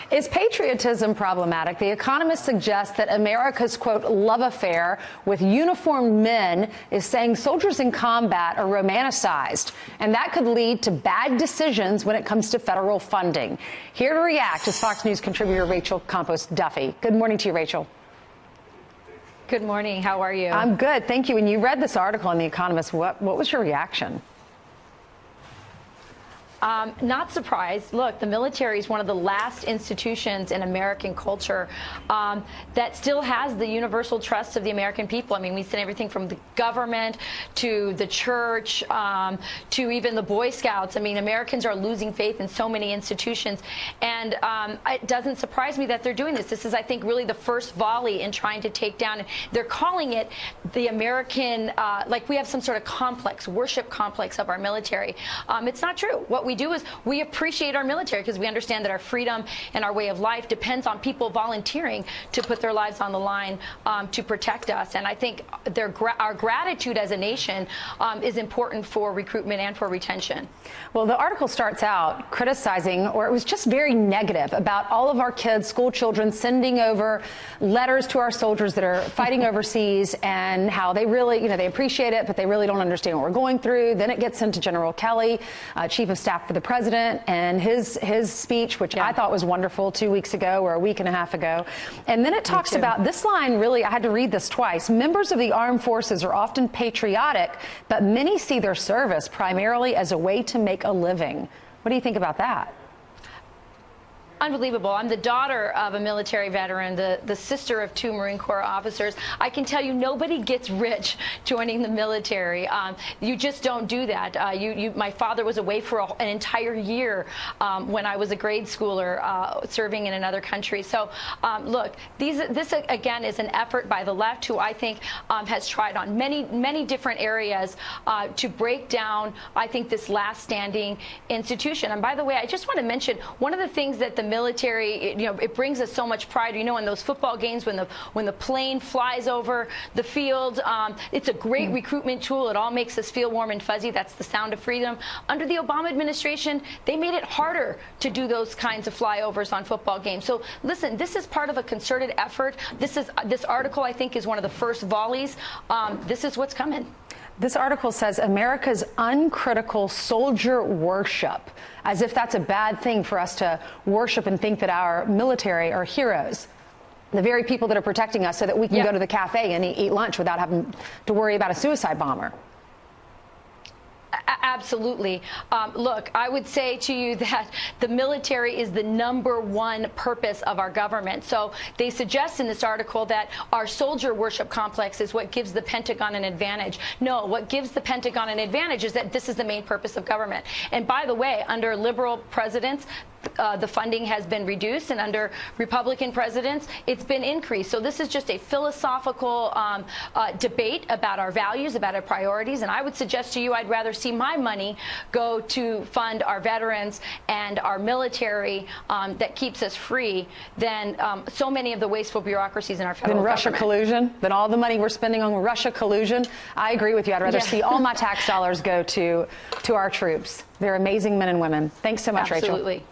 Is patriotism problematic? The Economist suggests that America's, quote, love affair with uniformed men is saying soldiers in combat are romanticized, and that could lead to bad decisions when it comes to federal funding. Here to react is Fox News contributor Rachel Campos-Duffy. Good morning to you, Rachel. Good morning. How are you? I'm good, thank you. When you read this article in The Economist, what was your reaction? Not surprised. Look, the military is one of the last institutions in American culture that still has the universal trust of the American people. I mean, we see everything from the government to the church to even the Boy Scouts. I mean, Americans are losing faith in so many institutions. And it doesn't surprise me that they're doing this. This is, I think, really the first volley in trying to take down. They're calling it the American, like we have some sort of complex, worship complex of our military. It's not true. What we do is we appreciate our military because we understand that our freedom and our way of life depends on people volunteering to put their lives on the line to protect us. And I think our gratitude as a nation is important for recruitment and for retention. Well, the article starts out criticizing, or it was just very negative about all of our kids, school children, sending over letters to our soldiers that are fighting overseas and how they really, they appreciate it, but they really don't understand what we're going through. Then it gets into General Kelly, Chief of Staff for the President, and his speech, which I thought was wonderful 2 weeks ago or a week and a half ago. And then it talks about this line, really, I had to read this twice. Members of the armed forces are often patriotic, but many see their service primarily as a way to make a living. What do you think about that? Unbelievable. I'm the daughter of a military veteran, the sister of 2 Marine Corps officers. I can tell you nobody gets rich joining the military. You just don't do that. My father was away for an entire year when I was a grade schooler serving in another country. So look, this again is an effort by the left who I think has tried on many different areas to break down, I think, this last standing institution. And by the way, I just want to mention one of the things that the military, it brings us so much pride. In those football games when the plane flies over the field, it's a great recruitment tool. It all makes us feel warm and fuzzy. That's the sound of freedom. Under the Obama administration, they made it harder to do those kinds of flyovers on football games. So listen, this is part of a concerted effort. This article, I think, is one of the first volleys. This is what's coming. This article says America's uncritical soldier worship, as if that's a bad thing for us to worship and think that our military are heroes, the very people that are protecting us so that we can go to the cafe and eat lunch without having to worry about a suicide bomber. Absolutely. Look, I would say to you that the military is the #1 purpose of our government. So they suggest in this article that our soldier worship complex is what gives the Pentagon an advantage. No, what gives the Pentagon an advantage is that this is the main purpose of government. And by the way, under liberal presidents, the funding has been reduced, and under Republican presidents, it's been increased. So this is just a philosophical debate about our values, about our priorities. And I would suggest to you I'd rather see my money go to fund our veterans and our military that keeps us free than so many of the wasteful bureaucracies in our federal government. Russia collusion, than all the money we're spending on Russia collusion. I agree with you. I'd rather see all my tax dollars go to our troops. They're amazing men and women. Thanks so much, Rachel. Absolutely.